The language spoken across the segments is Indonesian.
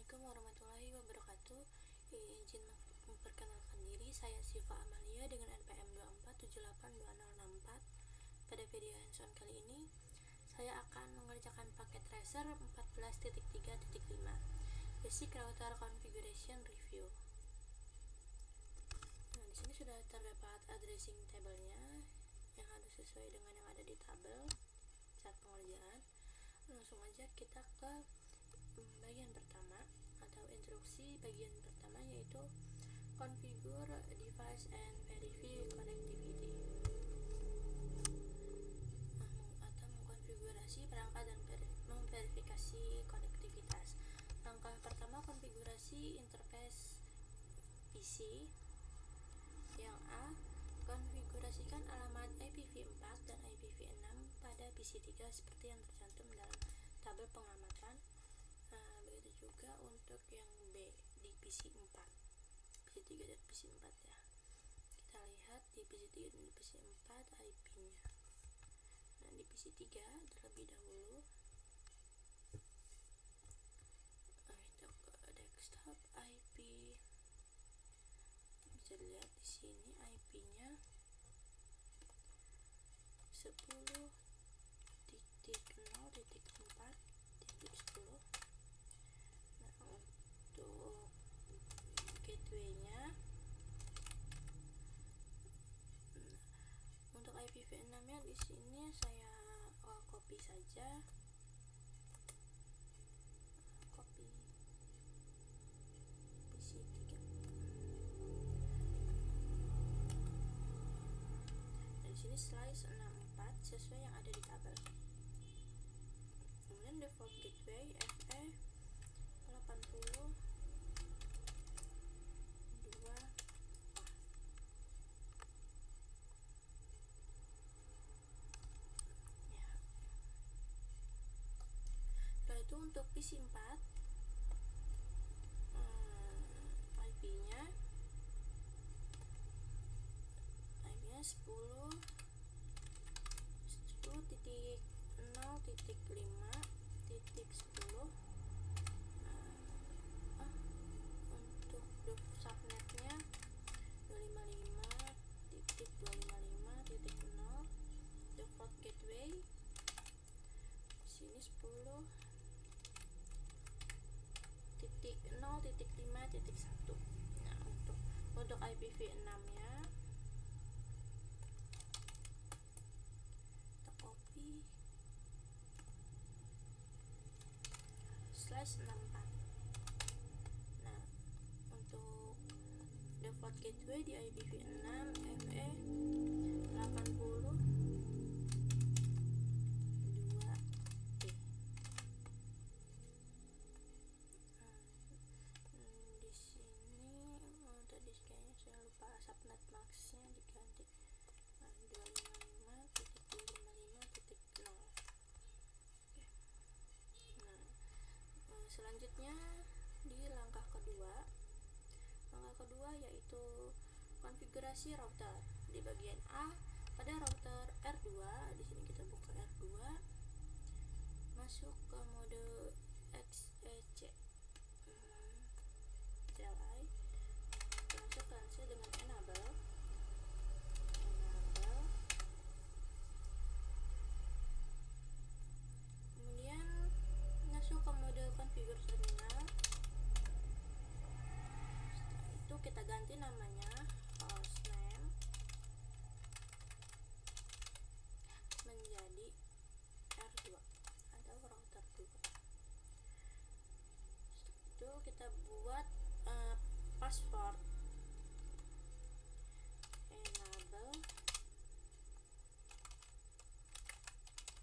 Assalamualaikum warahmatullahi wabarakatuh. Izin memperkenalkan diri, saya Siva Amalia dengan NPM 2478264. Pada video hands-on kali ini, saya akan mengerjakan paket tracer 14.3.5 Basic Router Configuration Review. Nah, di sini sudah terdapat addressing table-nya yang harus sesuai dengan yang ada di tabel saat pengerjaan. Langsung aja kita ke bagian pertama atau instruksi bagian pertama, yaitu configure device and verify connectivity, atau mengkonfigurasi perangkat dan memverifikasi konektivitas. Langkah pertama, konfigurasi interface PC. Yang A, konfigurasikan alamat IPv4 dan IPv6 pada PC3 seperti yang tercantum dalam tabel pengamatan. Begitu juga untuk yang B di PC4, PC3 dan PC4 ya. Kita lihat di PC3 dan di PC4 IP-nya. Nah, di PC3 terlebih dahulu kita ke desktop IP. Bisa dilihat di sini IP-nya 10.0.4.10. Untuk gateway-nya, untuk IPv6-nya di sini saya copy saja. Copy PC3. Dari sini slice 64 sesuai yang ada di tabel. Kemudian default gateway FE 80 ya. Setelah itu untuk PC4 IP-nya 10.0.5.10. Untuk subnetnya 255.255.0. default gateway di sini 10.0.5.1. Nah, untuk IPv6-nya kita copy /64. Nah, untuk default gateway di IPv6 FE 80 di sini tadi kayaknya saya lupa subnet max-nya diganti 255.255.0. Nah, selanjutnya di langkah kedua yaitu konfigurasi router. Di bagian A, pada router R2, di sini kita buka R2, masuk ke mode XEC CLI, masuk ke dengan enable. Kemudian masuk ke mode configure terminal. Setelah itu kita ganti namanya hostname menjadi R2 atau router 2. Setelah itu kita buat password enable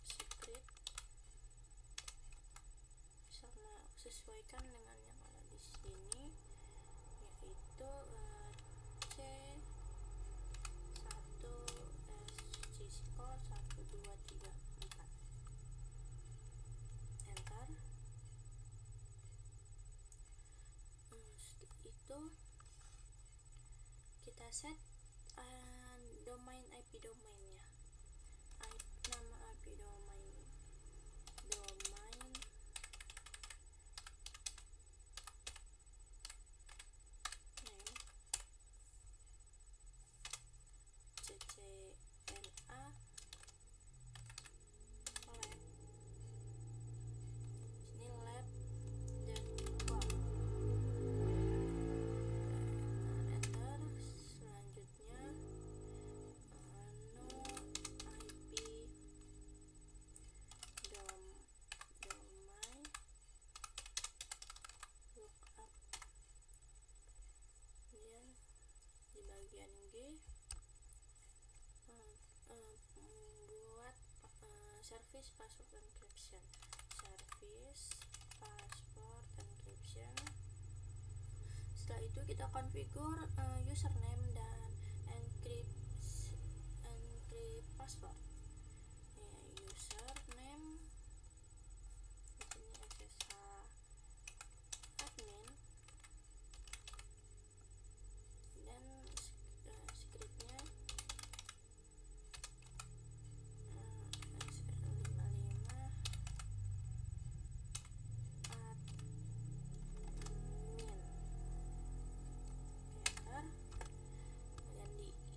secret, sama sesuaikan dengan yang ada di sini, yaitu C1 score 1234. Enter. Setelah itu kita set domain IP domainnya. Nama IP domain service password encryption. Service password encryption. Setelah itu kita configure username dan encrypt password. Username di sini SSH admin dan scriptnya SL55 admin enter, kemudian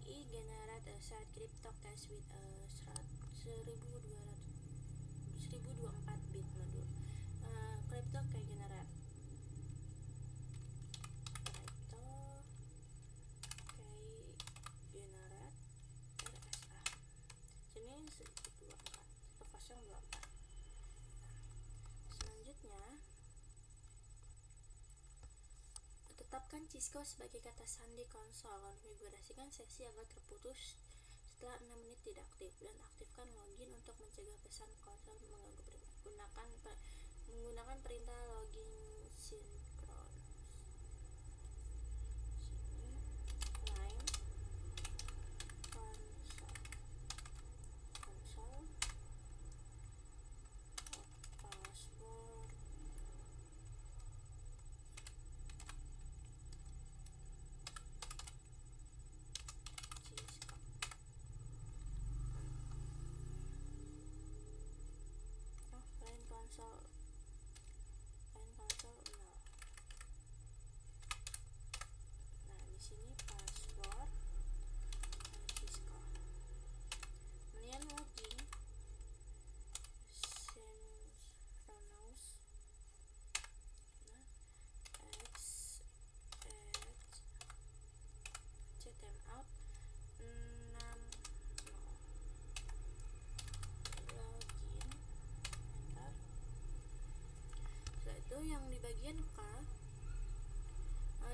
di generate a site crypto test with a 1024 bit modul. Crypto kayak generate RSA sini 1024. Selanjutnya tetapkan Cisco sebagai kata sandi konsol. Konfigurasikan sesi agar terputus setelah 6 menit tidak aktif dan aktifkan login untuk mencegah pesan konsol mengganggu menggunakan perintah login sinkron. Sini line console password Cisco. Line console 0. Nah, di sini password Cisco. Kemudian login synchronous timeout 6 login enter. Setelah itu yang di bagian K,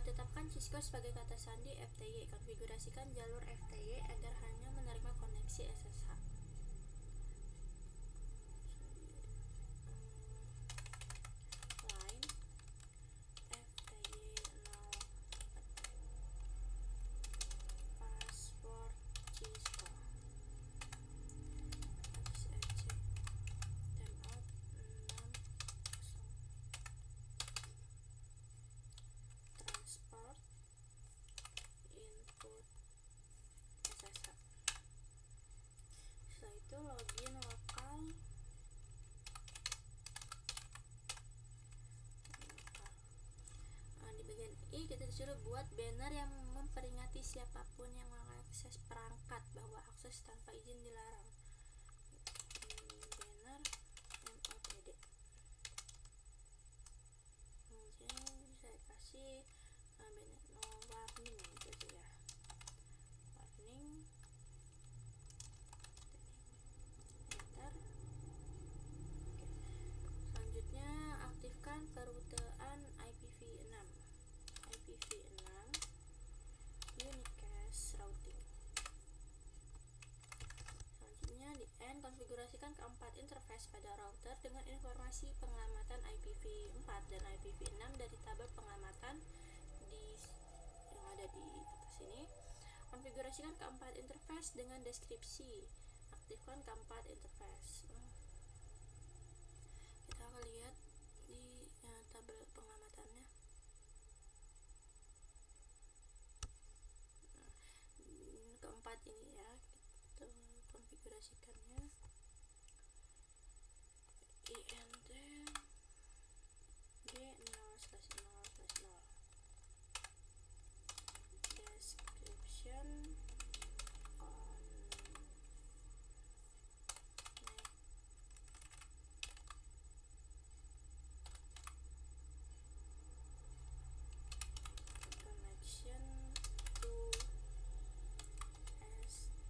tetapkan Cisco sebagai kata sandi FTY. Konfigurasikan jalur FTY agar hanya menerima koneksi SSH. Line FTY 0 password Cisco XEC timeout 6 transport input SSH. Setelah itu login lokal. Di bagian I kita disuruh buat banner yang memperingati siapapun yang mengakses perangkat bahwa akses tanpa izin dilarang. Banner MOTD. Kemudian saya kasih banner warning gitu ya. Warning enter. Oke. Selanjutnya aktifkan perutean IPv6 unicast routing. Selanjutnya di N, konfigurasikan keempat interface pada router dengan informasi pengamatan IPv4 dan IPv6 dari tabel pengamatan yang ada di atas ini. Konfigurasikan keempat interface dengan deskripsi. Aktifkan keempat interface. Kita akan lihat di tabel pengamatannya. Keempat ini ya, kita konfigurasikannya. INT G0/0/0 description connection to S3.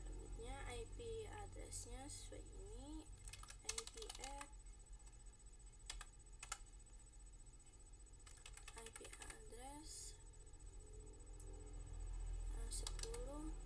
Selanjutnya IP addressnya sesuai ini, IP address 10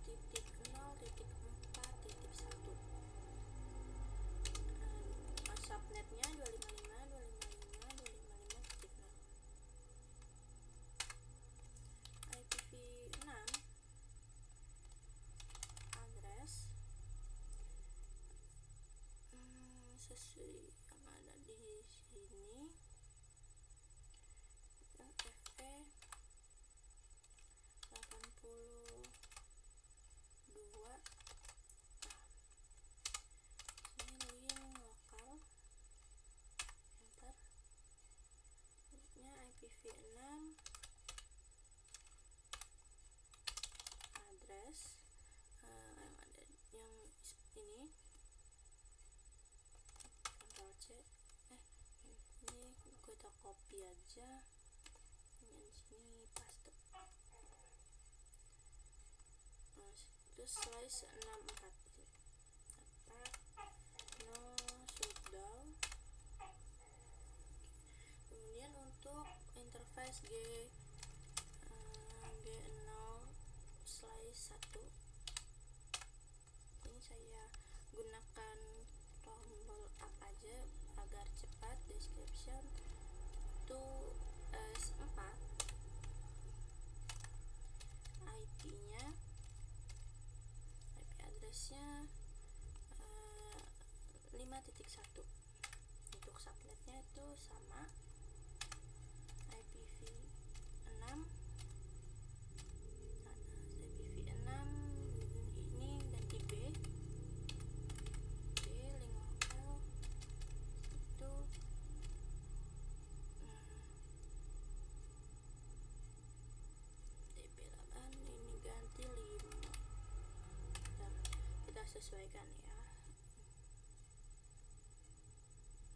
kita copy aja yang sini, paste. Terus slice 64 no shutdown. Kemudian untuk interface G0 slice 1 ini saya gunakan tombol up aja agar cepat. Description to S4, IP addressnya 5.1. Untuk subnetnya itu sama, IPv6 ini ganti B link lokal itu DB8, ini ganti 5. Dan kita sesuaikan ya.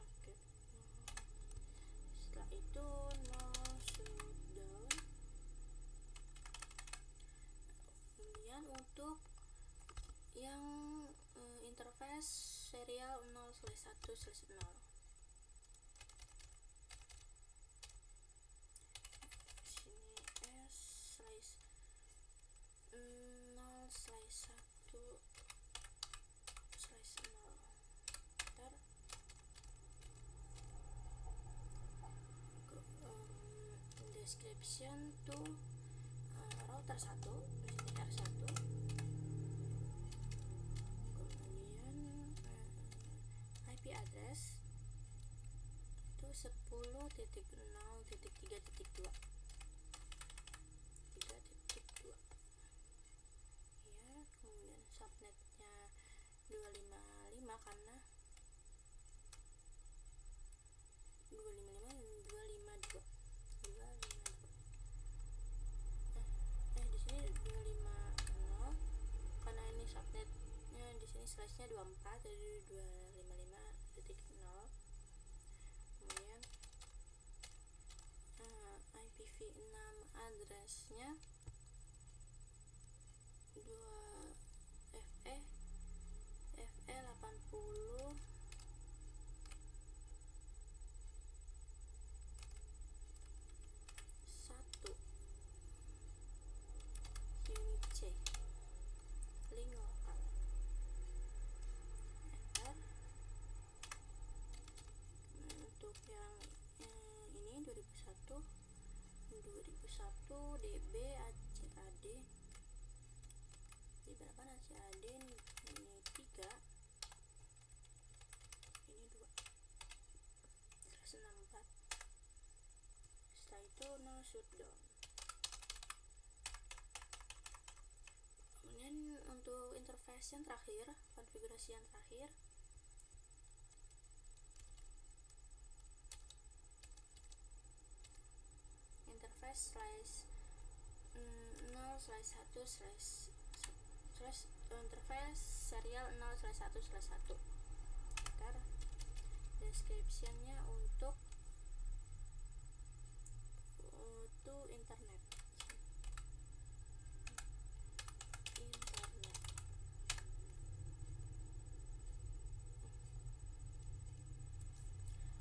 Oke. Setelah itu no shutdown. Kemudian untuk yang interface serial 0/1/0, sini S/0/1/0. Ntar description to router 1, di sini R1. Kemudian IP address itu 10.0.3.2 ya. Kemudian subnetnya 255 karena 255 di sini 250 karena ini subnetnya di sini slash-nya 24, jadi 255.0. Kemudian IPv6 addressnya 2FE 80 C link lokal. Enter. Untuk yang ini 2001 DB ACAD di berapa ACAD ini 3, ini 2 164. Setelah itu no shutdown. Kemudian untuk interface yang terakhir, konfigurasi yang terakhir, interface interface serial 0/1/1. Ntar descriptionnya untuk internet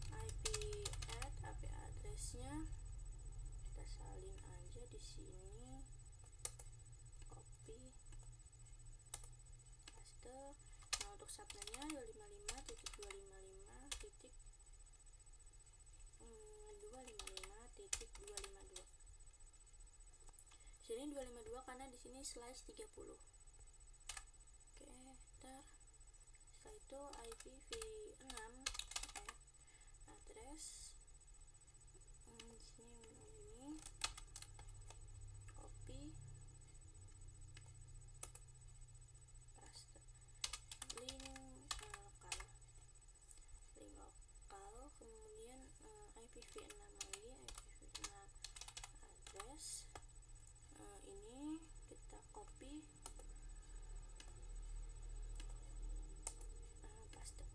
IP addressnya kita salin aja di sini, copy paste. Nah, untuk subnetnya 255.255.252. Sini 252 karena di sini slash 30. Oke, ntar setelah itu IPv6 address di sini ini copy paste link lokal, kemudian IPv6 lagi, IPv6 address ini kita copy paste.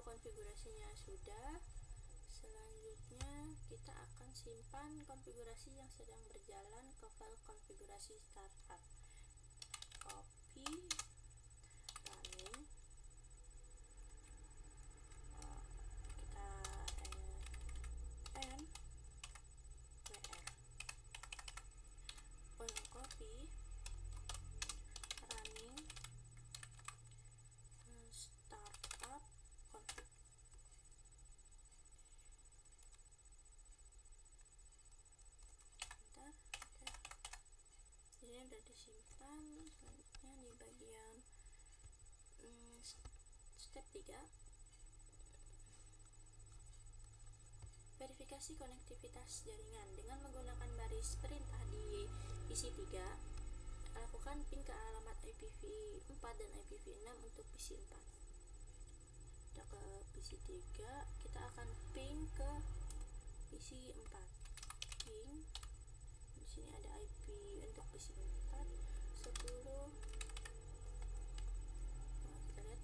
konfigurasinya sudah, selanjutnya kita akan simpan konfigurasi yang sedang berjalan ke file konfigurasi startup. Copy, running, kita n wr copy, running, startup config. Bentar, oke. Ini udah disimpan. Selanjutnya di bagian step 3, verifikasi konektivitas jaringan dengan menggunakan baris perintah di PC3. Lakukan ping ke alamat IPv4 dan IPv6 untuk PC4. Kita ke PC3, kita akan ping ke PC4. Ping. Di sini ada IP untuk PC4 10. Nah, kita lihat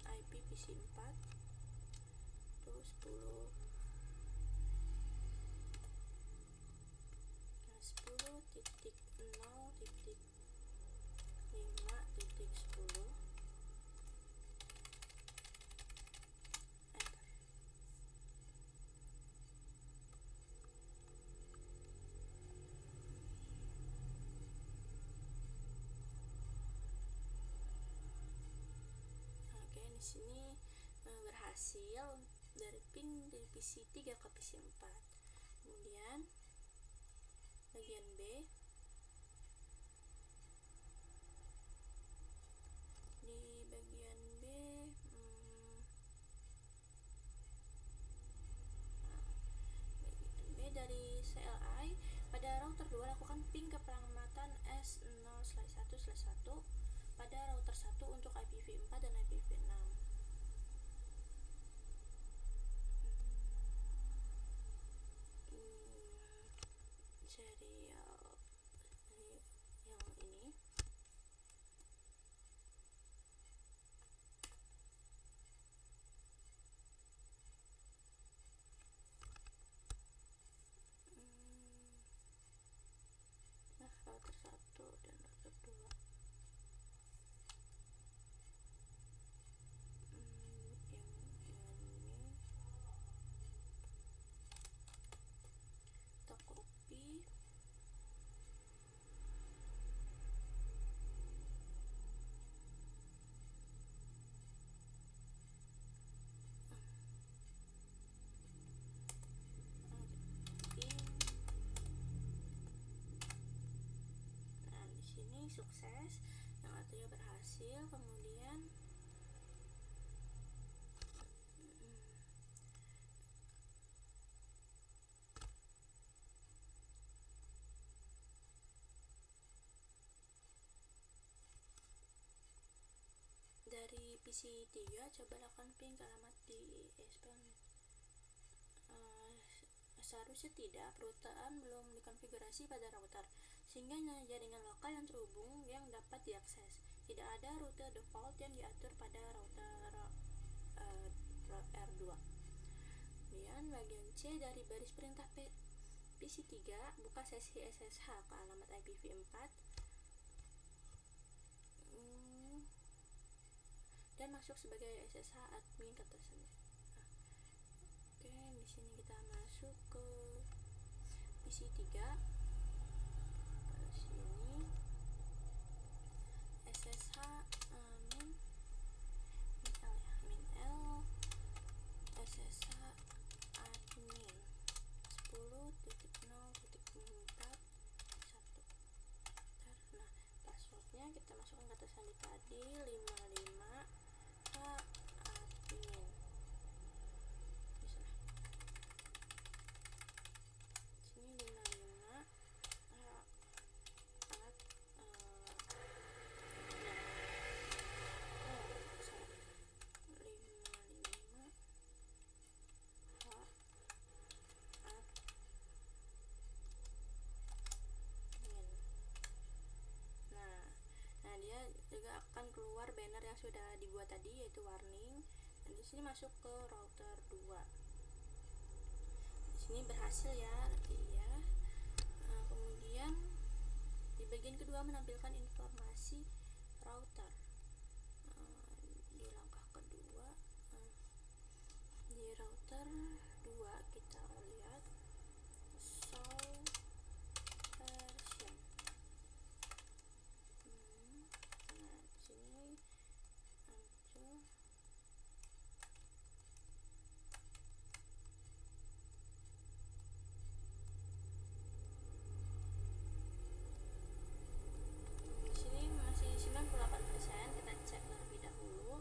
IP PC4 itu 10. Nah, 10.0.5.10. Di sini berhasil dari ping dari PC3 ke PC4. Kemudian bagian B, di bagian B dari CLI pada router 2 lakukan ping ke pengamatan S0/1/1 pada router 1 untuk IPv4 dan IPv6. Serial yang ini. Nah, router 1 dan router 2. Yang ini kita copy, sukses, yang artinya berhasil. Kemudian dari PC3 coba lakukan ping ke alamat di ESPN. Seharusnya tidak, perutaan belum dikonfigurasi pada router sehingga jaringan lokal yang terhubung yang dapat diakses. Tidak ada rute default yang diatur pada router R2. Kemudian bagian C, dari baris perintah PC3 buka sesi SSH ke alamat IPv4 dan masuk sebagai SSH admin kata sendiri. Oke, di sini kita masuk ke PC3. Ke sini SSH min L SSH admin 10.0.4.1. Nah, passwordnya kita masukkan kata sandi tadi 55 H admin. Sini 55 dia juga akan keluar banner yang sudah dibuat tadi, yaitu warning. Dan di sini masuk ke router 2. Di sini berhasil ya, ya. Kemudian di bagian kedua menampilkan informasi router. Di langkah kedua, di router 2 kita lihat show version. Nah, di sini muncul di sini masih 98%. Kita cek terlebih dahulu.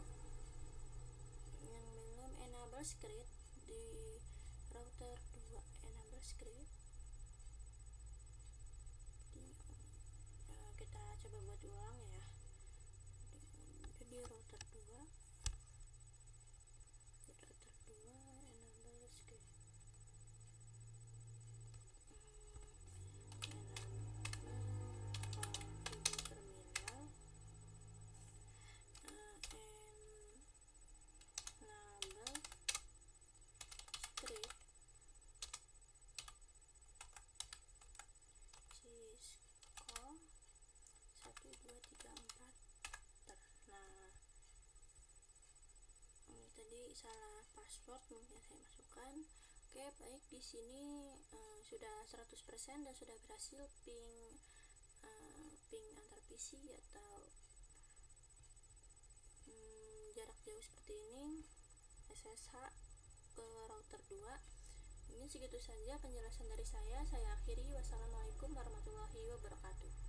Yang belum enable script di router 2 enable script. Kita coba buat ulang ya. Jadi router 2 enable script. Terminal enable script Cisco 1234. Nah, ini tadi salah password mungkin saya masukkan. Oke, baik, di sini sudah 100% dan sudah berhasil ping antar PC atau jarak jauh seperti ini, SSH ke router 2. Mungkin segitu saja penjelasan dari saya. Saya akhiri. Wassalamualaikum warahmatullahi wabarakatuh.